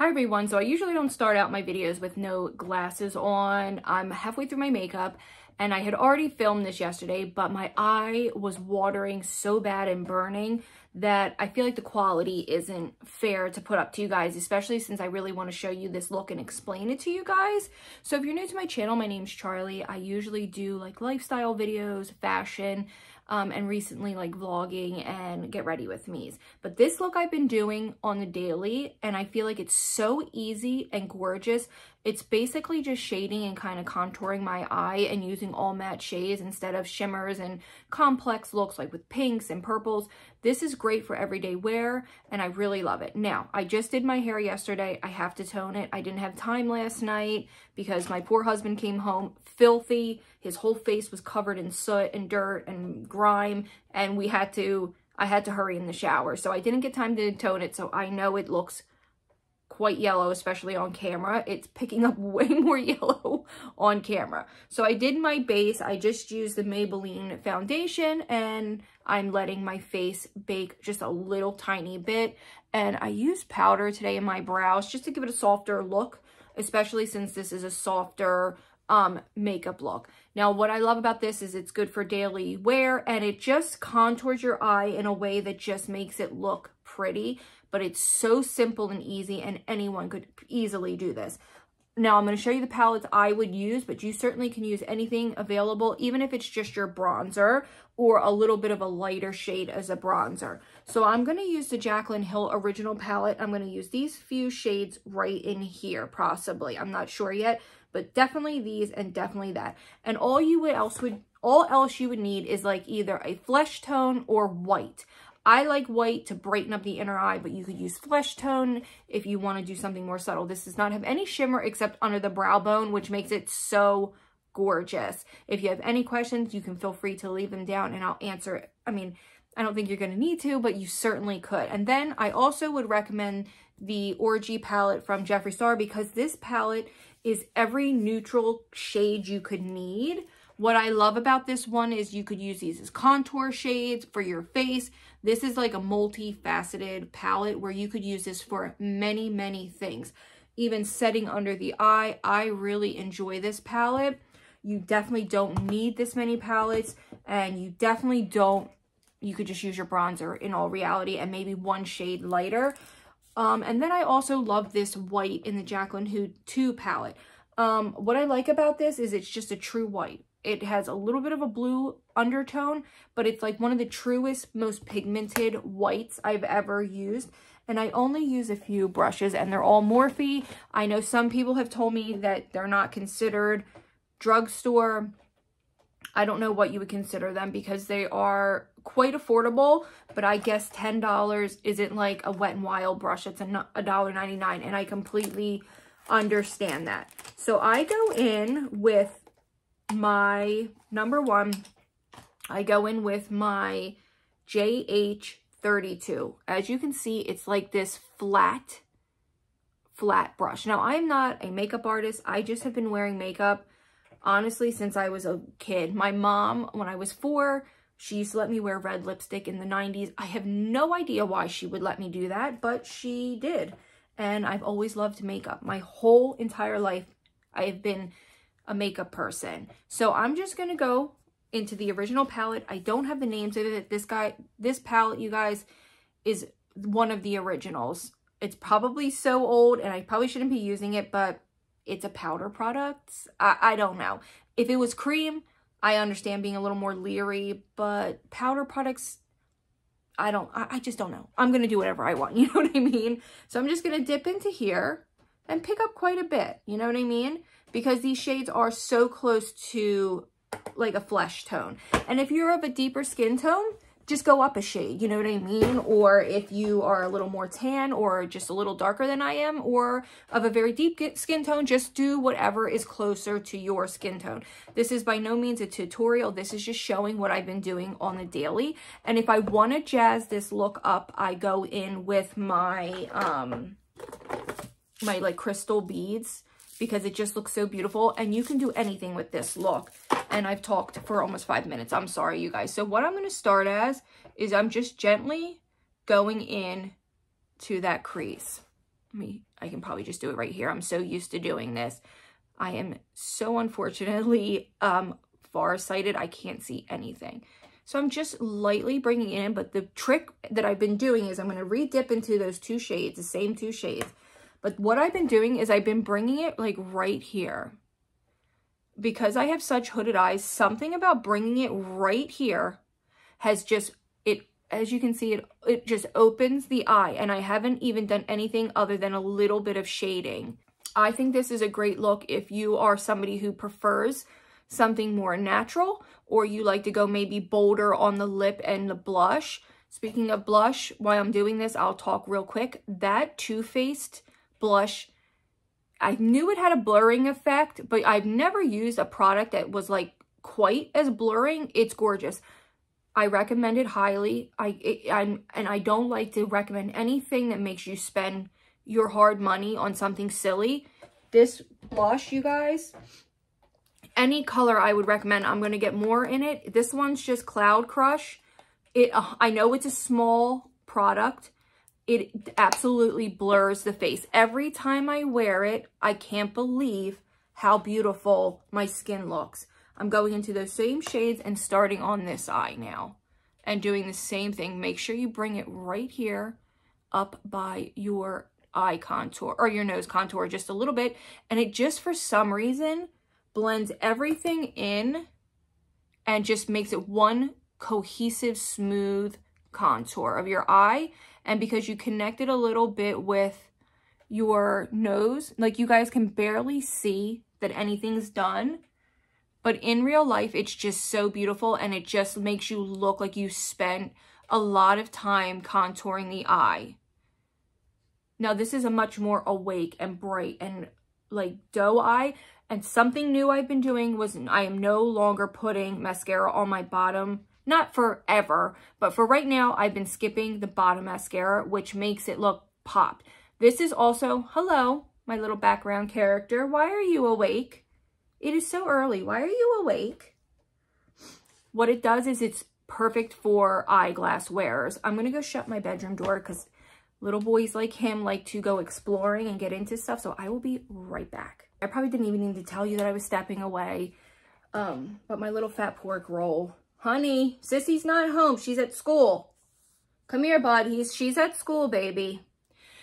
Hi everyone, so I usually don't start out my videos with no glasses on. I'm halfway through my makeup and I had already filmed this yesterday, but my eye was watering so bad and burning that I feel like the quality isn't fair to put up to you guys, especially since I really want to show you this look and explain it to you guys. So if you're new to my channel, my name's Charlie. I usually do like lifestyle videos, fashion, and recently like vlogging and get ready with me's. But this look I've been doing on the daily and I feel like it's so easy and gorgeous. It's basically just shading and kind of contouring my eye and using all matte shades instead of shimmers and complex looks like with pinks and purples. This is great for everyday wear and I really love it. Now, I just did my hair yesterday. I have to tone it. I didn't have time last night because my poor husband came home filthy. His whole face was covered in soot and dirt and grime and I had to hurry in the shower. So I didn't get time to tone it. So I know it looks quite yellow, especially on camera. It's picking up way more yellow on camera. So I did my base. I just used the Maybelline foundation and I'm letting my face bake just a little tiny bit. And I used powder today in my brows just to give it a softer look, especially since this is a softer makeup look. Now, what I love about this is it's good for daily wear and it just contours your eye in a way that just makes it look pretty, but it's so simple and easy and anyone could easily do this. Now, I'm going to show you the palettes I would use, but you certainly can use anything available, even if it's just your bronzer or a little bit of a lighter shade as a bronzer. So I'm going to use the Jaclyn Hill Original Palette. I'm going to use these few shades right in here, possibly. I'm not sure yet, but definitely these and definitely that. And all else you would need is like either a flesh tone or white. I like white to brighten up the inner eye, but you could use flesh tone if you want to do something more subtle. This does not have any shimmer except under the brow bone, which makes it so gorgeous. If you have any questions, you can feel free to leave them down and I'll answer it. I mean, I don't think you're going to need to, but you certainly could. And then I also would recommend the Orgy palette from Jeffree Star because this palette is every neutral shade you could need. What I love about this one is you could use these as contour shades for your face. This is like a multifaceted palette where you could use this for many, many things. Even setting under the eye, I really enjoy this palette. You definitely don't need this many palettes and you definitely don't, you could just use your bronzer in all reality and maybe one shade lighter. And then I also love this white in the Jaclyn Hill 2 palette. What I like about this is it's just a true white. It has a little bit of a blue undertone, but it's like one of the truest, most pigmented whites I've ever used. And I only use a few brushes and they're all Morphe. I know some people have told me that they're not considered drugstore. I don't know what you would consider them because they are quite affordable, but I guess $10 isn't like a Wet n Wild brush. It's $1.99 and I completely understand that. So I go in with my number one, I go in with my JH32. As you can see, it's like this flat brush. Now, I'm not a makeup artist. I just have been wearing makeup, honestly, since I was a kid. My mom, when I was 4, she used to let me wear red lipstick in the 90s. I have no idea why she would let me do that, but she did. And I've always loved makeup. My whole entire life, I have been a makeup person. So I'm just going to go into the original palette. I don't have the names of it. This palette, you guys, is one of the originals. It's probably so old and I probably shouldn't be using it, but it's a powder product. I don't know. If it was cream, I understand being a little more leery, but powder products, I just don't know. I'm going to do whatever I want. You know what I mean? So I'm just going to dip into here and pick up quite a bit. You know what I mean? Because these shades are so close to like a flesh tone. And if you're of a deeper skin tone, just go up a shade, you know what I mean? Or if you are a little more tan or just a little darker than I am or of a very deep skin tone, just do whatever is closer to your skin tone. This is by no means a tutorial. This is just showing what I've been doing on the daily. And if I want to jazz this look up, I go in with my, my like crystal beads, because it just looks so beautiful and you can do anything with this look. And I've talked for almost 5 minutes. I'm sorry, you guys. So what I'm going to start as is I'm just gently going in to that crease. I can probably just do it right here. I'm so used to doing this. I am so unfortunately farsighted. I can't see anything. So I'm just lightly bringing it in, but the trick that I've been doing is I'm going to re-dip into those two shades, the same two shades. But what I've been doing is I've been bringing it like right here. Because I have such hooded eyes, something about bringing it right here has just, as you can see, it just opens the eye. And I haven't even done anything other than a little bit of shading. I think this is a great look if you are somebody who prefers something more natural, or you like to go maybe bolder on the lip and the blush. Speaking of blush, while I'm doing this, I'll talk real quick. That Too Faced blush, I knew it had a blurring effect, but I've never used a product that was like quite as blurring. It's gorgeous. I recommend it highly. I don't like to recommend anything that makes you spend your hard money on something silly. This blush, you guys, any color I would recommend. I'm going to get more in it. This one's just Cloud Crush. I know it's a small product. It absolutely blurs the face. Every time I wear it, I can't believe how beautiful my skin looks. I'm going into those same shades and starting on this eye now and doing the same thing. Make sure you bring it right here up by your eye contour or your nose contour just a little bit. And it just, for some reason, blends everything in and just makes it one cohesive, smooth contour of your eye. And because you connect it a little bit with your nose, like you guys can barely see that anything's done. But in real life, it's just so beautiful, and it just makes you look like you spent a lot of time contouring the eye. Now, this is a much more awake and bright and like doe eye. And something new I've been doing was I am no longer putting mascara on my bottom. Not forever, but for right now, I've been skipping the bottom mascara, which makes it look popped. This is also, hello, my little background character. Why are you awake? It is so early. Why are you awake? What it does is it's perfect for eyeglass wearers. I'm going to go shut my bedroom door because little boys like him like to go exploring and get into stuff. So I will be right back. I probably didn't even need to tell you that I was stepping away. But my little fat pork roll. Honey, Sissy's not home. She's at school. Come here, bud. She's at school, baby.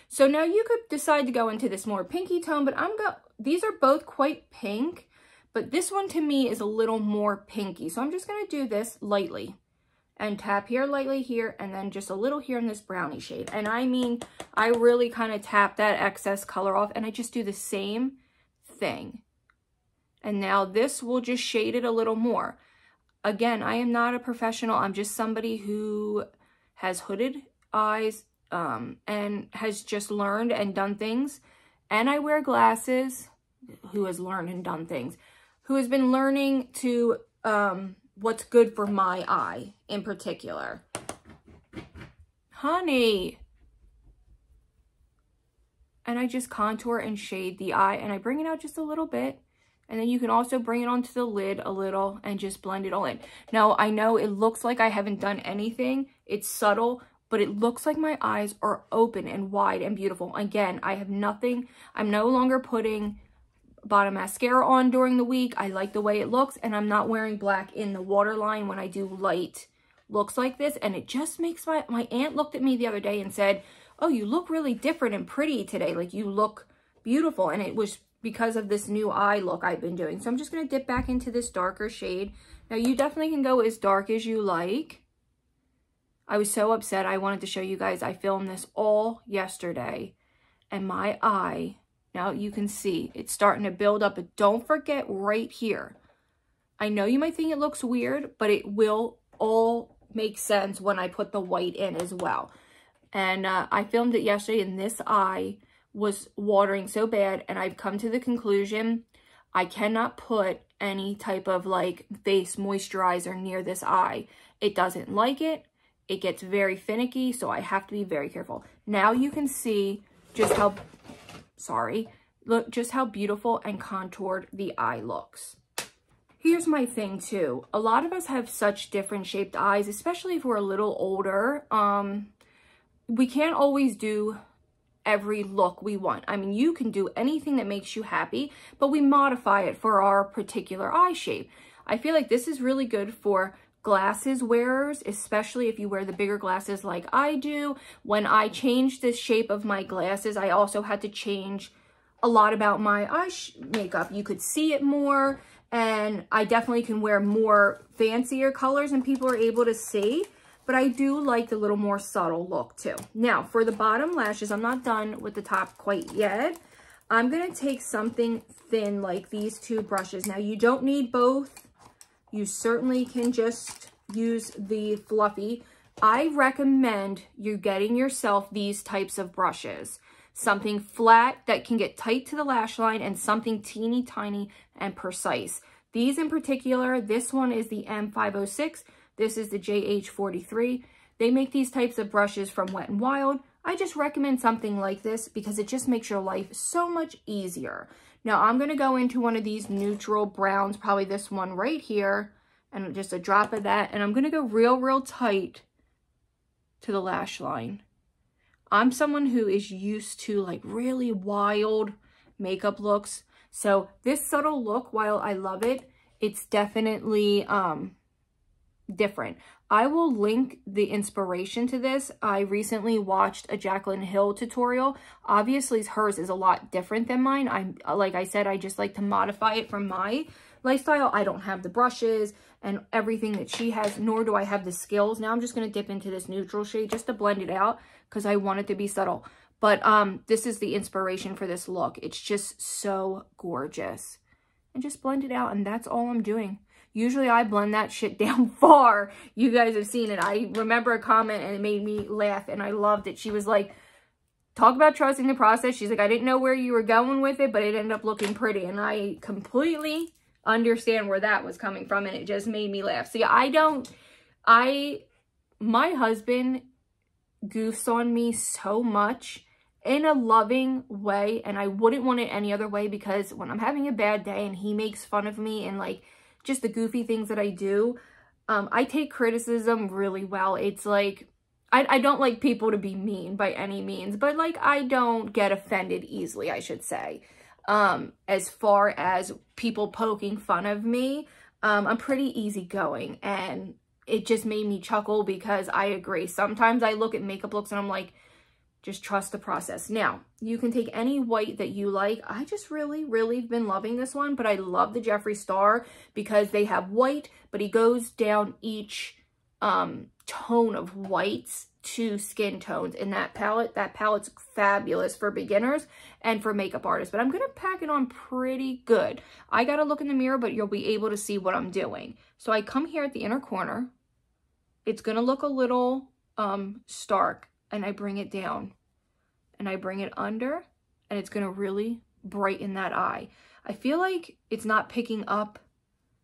So now you could decide to go into this more pinky tone, but these are both quite pink. But this one to me is a little more pinky. So I'm just going to do this lightly and tap here lightly here and then just a little here in this brownie shade. And I mean, I really kind of tap that excess color off and I just do the same thing. And now this will just shade it a little more. Again, I am not a professional. I'm just somebody who has hooded eyes and has just learned and done things. And I wear glasses, who has learned and done things. Who has been learning to what's good for my eye in particular. Honey. And I just contour and shade the eye and I bring it out just a little bit. And then you can also bring it onto the lid a little and just blend it all in. Now, I know it looks like I haven't done anything. It's subtle, but it looks like my eyes are open and wide and beautiful. Again, I have nothing. I'm no longer putting bottom mascara on during the week. I like the way it looks, and I'm not wearing black in the waterline when I do light looks like this. And it just makes my aunt looked at me the other day and said, oh, you look really different and pretty today. Like, you look beautiful. And it was because of this new eye look I've been doing. So I'm just going to dip back into this darker shade. Now, you definitely can go as dark as you like. I was so upset. I wanted to show you guys. I filmed this all yesterday, and my eye, now you can see it's starting to build up, but don't forget right here. I know you might think it looks weird, but it will all make sense when I put the white in as well. And I filmed it yesterday, and this eye was watering so bad, and I've come to the conclusion I cannot put any type of like face moisturizer near this eye. It doesn't like it. It gets very finicky, so I have to be very careful. Now you can see just how, look just how beautiful and contoured the eye looks. Here's my thing too. A lot of us have such different shaped eyes, especially if we're a little older. We can't always do every look we want. I mean, you can do anything that makes you happy, but we modify it for our particular eye shape. I feel like this is really good for glasses wearers, especially if you wear the bigger glasses like I do. When I changed the shape of my glasses, I also had to change a lot about my eye makeup. You could see it more, and I definitely can wear more fancier colors and people are able to see, but I do like the little more subtle look too. Now for the bottom lashes, I'm not done with the top quite yet. I'm gonna take something thin like these two brushes. Now you don't need both. You certainly can just use the fluffy. I recommend you getting yourself these types of brushes. Something flat that can get tight to the lash line and something teeny tiny and precise. These in particular, this one is the M506. This is the JH43. They make these types of brushes from Wet n Wild. I just recommend something like this because it just makes your life so much easier. Now I'm going to go into one of these neutral browns, probably this one right here, and just a drop of that. And I'm going to go real tight to the lash line. I'm someone who is used to like really wild makeup looks. So this subtle look, while I love it, it's definitely different. I will link the inspiration to this. I recently watched a Jaclyn Hill tutorial. Obviously hers is a lot different than mine. Like I said, I just like to modify it for my lifestyle. I don't have the brushes and everything that she has, nor do I have the skills. Now I'm just going to dip into this neutral shade just to blend it out because I want it to be subtle. But this is the inspiration for this look. It's just so gorgeous. And just blend it out, and that's all I'm doing. Usually I blend that shit down far. You guys have seen it. I remember a comment and it made me laugh and I loved it. She was like, talk about trusting the process. She's like, I didn't know where you were going with it, but it ended up looking pretty. And I completely understand where that was coming from, and it just made me laugh. See, my husband goofs on me so much in a loving way, and I wouldn't want it any other way, because when I'm having a bad day and he makes fun of me and like just the goofy things that I do, I take criticism really well. It's like, I don't like people to be mean by any means, but like I don't get offended easily, I should say. As far as people poking fun of me, I'm pretty easygoing, and it just made me chuckle because I agree. Sometimes I look at makeup looks and I'm like, just trust the process. Now, you can take any white that you like. I just really been loving this one, but I love the Jeffree Star because they have white, but he goes down each tone of whites to skin tones in that palette. That palette's fabulous for beginners and for makeup artists, but I'm going to pack it on pretty good. I got to look in the mirror, but you'll be able to see what I'm doing. So I come here at the inner corner. It's going to look a little stark, and I bring it down and I bring it under, and it's going to really brighten that eye. I feel like it's not picking up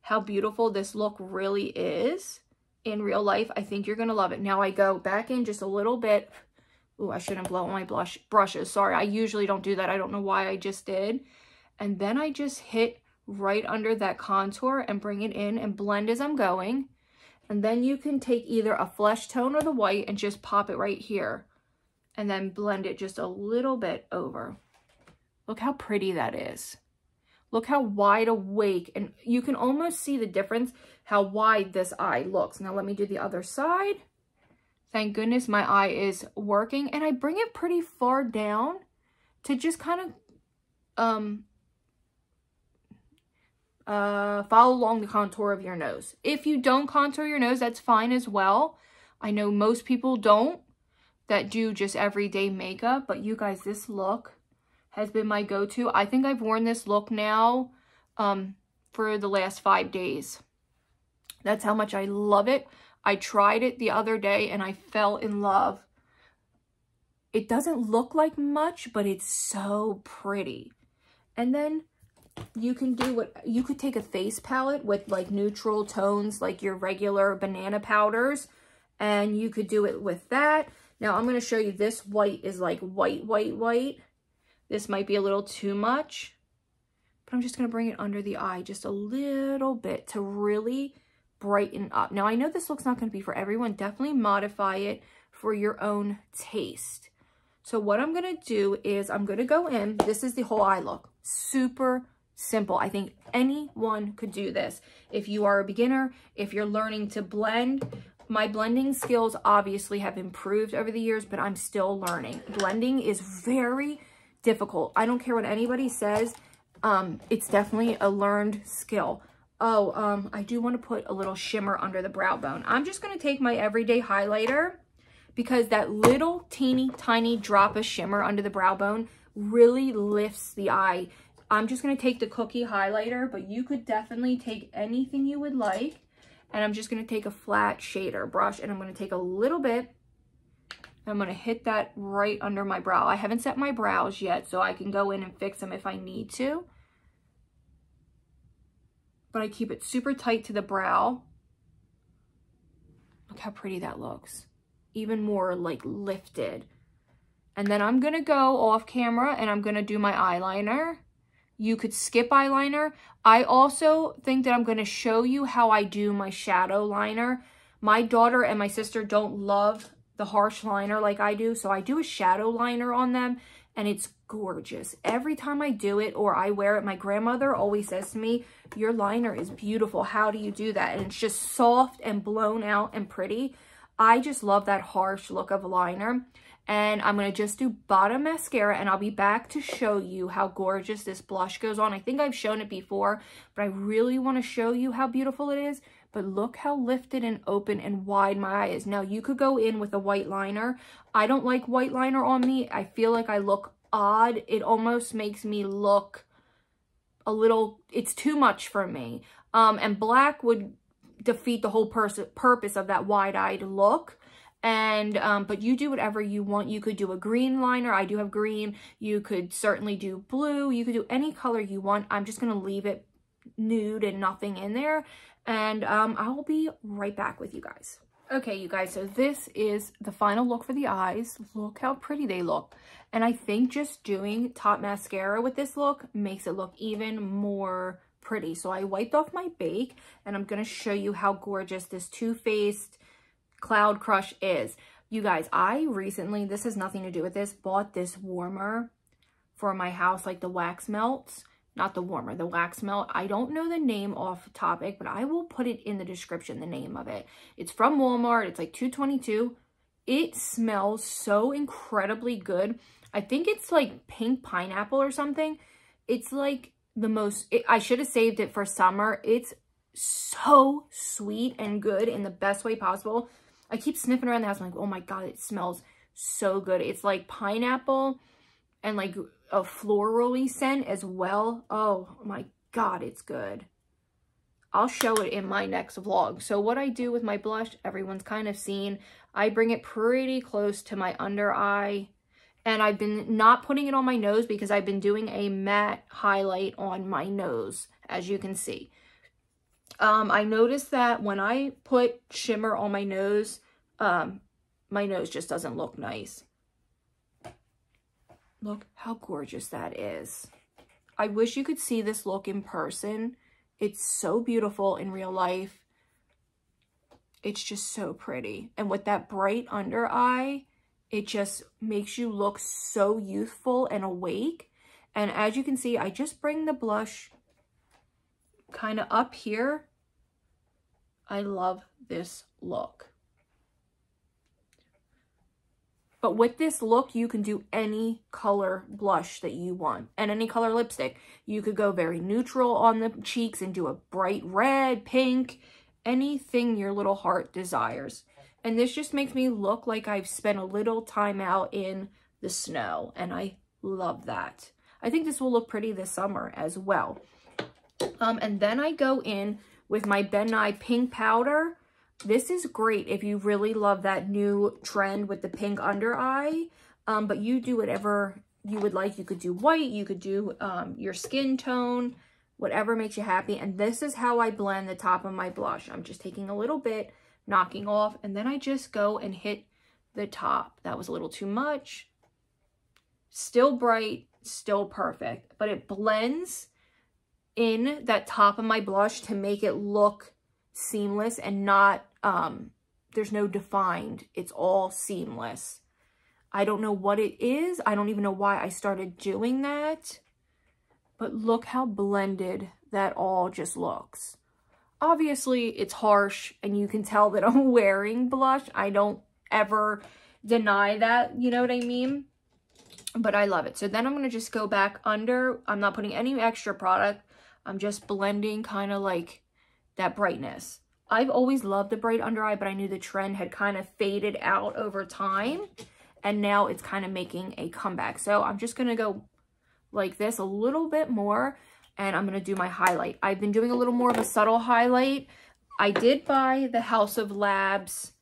how beautiful this look really is in real life. I think you're going to love it. Now I go back in just a little bit. Ooh, I shouldn't blow out my brushes. Sorry, I usually don't do that. I don't know why I just did. And then I just hit right under that contour and bring it in and blend as I'm going. And then you can take either a flesh tone or the white and just pop it right here. And then blend it just a little bit over. Look how pretty that is. Look how wide awake. And you can almost see the difference, how wide this eye looks. Now let me do the other side. Thank goodness my eye is working. And I bring it pretty far down to just kind of follow along the contour of your nose. If you don't contour your nose, that's fine as well. I know most people don't, that do just everyday makeup, but you guys, this look has been my go-to. I think I've worn this look now for the last 5 days. That's how much I love it. I tried it the other day and I fell in love. It doesn't look like much, but it's so pretty. And then you can do what, you could take a face palette with like neutral tones, like your regular banana powders, and you could do it with that. Now I'm going to show you, this white is like white. This might be a little too much, but I'm just going to bring it under the eye just a little bit to really brighten up. Now I know this look's not going to be for everyone. Definitely modify it for your own taste. So what I'm going to do is I'm going to go in. This is the whole eye look. Super simple. I think anyone could do this. If you are a beginner, if you're learning to blend, my blending skills obviously have improved over the years, but I'm still learning. Blending is very difficult. I don't care what anybody says. It's definitely a learned skill. Oh, I do want to put a little shimmer under the brow bone. I'm just going to take my everyday highlighter, because that little teeny tiny drop of shimmer under the brow bone really lifts the eye. I'm just going to take the cookie highlighter, but you could definitely take anything you would like. And I'm just going to take a flat shader brush, and I'm going to take a little bit. I'm going to hit that right under my brow. I haven't set my brows yet, so I can go in and fix them if I need to. But I keep it super tight to the brow. Look how pretty that looks. Even more like lifted. And then I'm gonna go off camera and I'm gonna do my eyeliner. You could skip eyeliner. I also think that I'm gonna show you how I do my shadow liner. My daughter and my sister don't love the harsh liner like I do, so I do a shadow liner on them, and it's gorgeous. Every time I do it or I wear it, my grandmother always says to me, your liner is beautiful. How do you do that? And it's just soft and blown out and pretty. I just love that harsh look of liner. And I'm going to just do bottom mascara, and I'll be back to show you how gorgeous this blush goes on. I think I've shown it before, but I really want to show you how beautiful it is. But look how lifted and open and wide my eye is. Now, you could go in with a white liner. I don't like white liner on me. I feel like I look odd. It almost makes me look a little, it's too much for me. And black would defeat the whole purpose of that wide-eyed look. And but you do whatever you want. You could do a green liner. I do have green. You could certainly do blue. You could do any color you want. I'm just going to leave it nude and nothing in there. And I'll be right back with you guys. Okay, you guys, so this is the final look for the eyes. Look how pretty they look. And I think just doing top mascara with this look makes it look even more pretty. So I wiped off my bake, and I'm going to show you how gorgeous this Too Faced Cloud Crush is. You guys, I recently, this has nothing to do with this, bought this warmer for my house, like the wax melts. Not the warmer, the wax melt. I don't know the name off topic, but I will put it in the description, the name of it. It's from Walmart. It's like $2.22. It smells so incredibly good. I think it's like pink pineapple or something. It's like the most, I should have saved it for summer. It's so sweet and good in the best way possible. I keep sniffing around the house. I'm like, oh my God, it smells so good. It's like pineapple and like a florally scent as well. Oh my God, it's good. I'll show it in my next vlog. So what I do with my blush, everyone's kind of seen. I bring it pretty close to my under eye. And I've been not putting it on my nose because I've been doing a matte highlight on my nose, as you can see. I noticed that when I put shimmer on my nose just doesn't look nice. Look how gorgeous that is. I wish you could see this look in person. It's so beautiful in real life. It's just so pretty. And with that bright under eye, it just makes you look so youthful and awake. And as you can see, I just bring the blush kind of up here. I love this look. But with this look, you can do any color blush that you want and any color lipstick. You could go very neutral on the cheeks and do a bright red, pink, anything your little heart desires. And this just makes me look like I've spent a little time out in the snow, and I love that. I think this will look pretty this summer as well. And then I go in with my Ben Nye pink powder. This is great if you really love that new trend with the pink under eye, but you do whatever you would like. You could do white, you could do your skin tone, whatever makes you happy. And this is how I blend the top of my blush. I'm just taking a little bit, knocking off, and then I just go and hit the top. That was a little too much. Still bright, still perfect, but it blends in that top of my blush to make it look seamless and not, there's no defined, it's all seamless. I don't know what it is. I don't even know why I started doing that. But look how blended that all just looks. Obviously, it's harsh and you can tell that I'm wearing blush. I don't ever deny that, you know what I mean? But I love it. So then I'm going to just go back under. I'm not putting any extra product. I'm just blending kind of like that brightness. I've always loved the bright under eye, but I knew the trend had kind of faded out over time. And now it's kind of making a comeback. So I'm just going to go like this a little bit more. And I'm going to do my highlight. I've been doing a little more of a subtle highlight. I did buy the House of Labs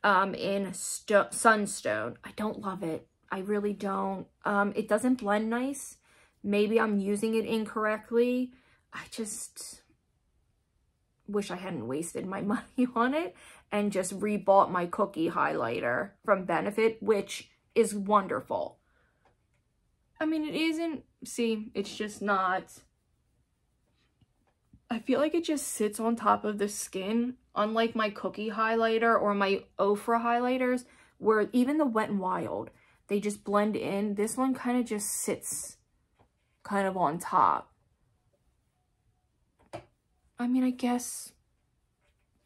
in Sunstone. I don't love it. I really don't. It doesn't blend nice. Maybe I'm using it incorrectly. I just wish I hadn't wasted my money on it and just rebought my cookie highlighter from Benefit, which is wonderful. I mean, it isn't, see, it's just not. I feel like it just sits on top of the skin, unlike my cookie highlighter or my Ofra highlighters, where even the Wet n Wild, they just blend in. This one kind of just sits kind of on top. I mean, I guess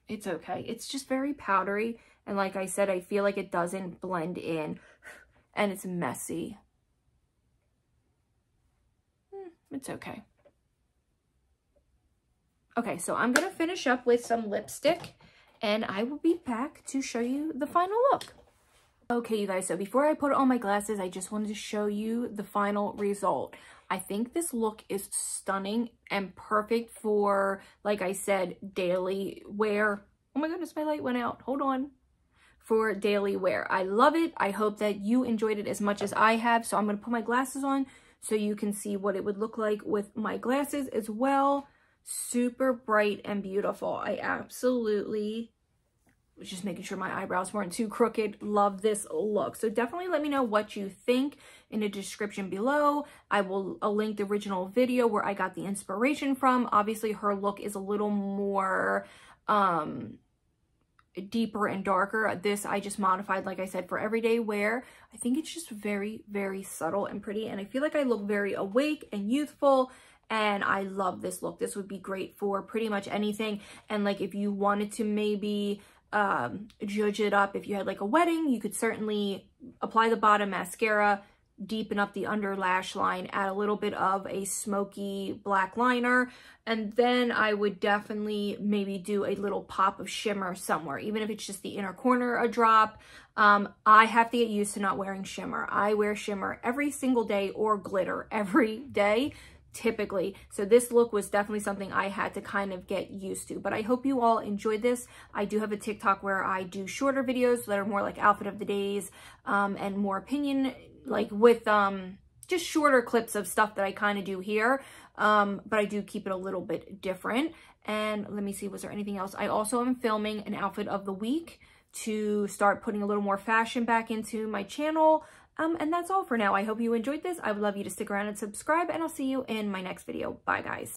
it's okay. It's just very powdery. And like I said, I feel like it doesn't blend in and it's messy. It's okay. Okay, so I'm going to finish up with some lipstick and I will be back to show you the final look. Okay, you guys, so before I put on my glasses, I just wanted to show you the final result. I think this look is stunning and perfect for, like I said, daily wear. Oh my goodness, my light went out. Hold on. For daily wear. I love it. I hope that you enjoyed it as much as I have. So I'm going to put my glasses on so you can see what it would look like with my glasses as well. Super bright and beautiful. I absolutely was just making sure my eyebrows weren't too crooked. Love this look. So definitely let me know what you think in the description below. I will link the original video where I got the inspiration from. Obviously her look is a little more deeper and darker. This I just modified, like I said, for everyday wear. I think it's just very, very subtle and pretty, and I feel like I look very awake and youthful, and I love this look. This would be great for pretty much anything. And like if you wanted to maybe judge it up, if you had like a wedding, you could certainly apply the bottom mascara, deepen up the under lash line, add a little bit of a smoky black liner, and then I would definitely maybe do a little pop of shimmer somewhere, even if it's just the inner corner, a drop. I have to get used to not wearing shimmer. I wear shimmer every single day, or glitter every day typically. So this look was definitely something I had to kind of get used to. But I hope you all enjoyed this. I do have a TikTok where I do shorter videos that are more like outfit of the days and more opinion, like with just shorter clips of stuff that I kind of do here. But I do keep it a little bit different. And let me see, was there anything else? I also am filming an outfit of the week to start putting a little more fashion back into my channel. And that's all for now. I hope you enjoyed this. I would love you to stick around and subscribe, and I'll see you in my next video. Bye, guys.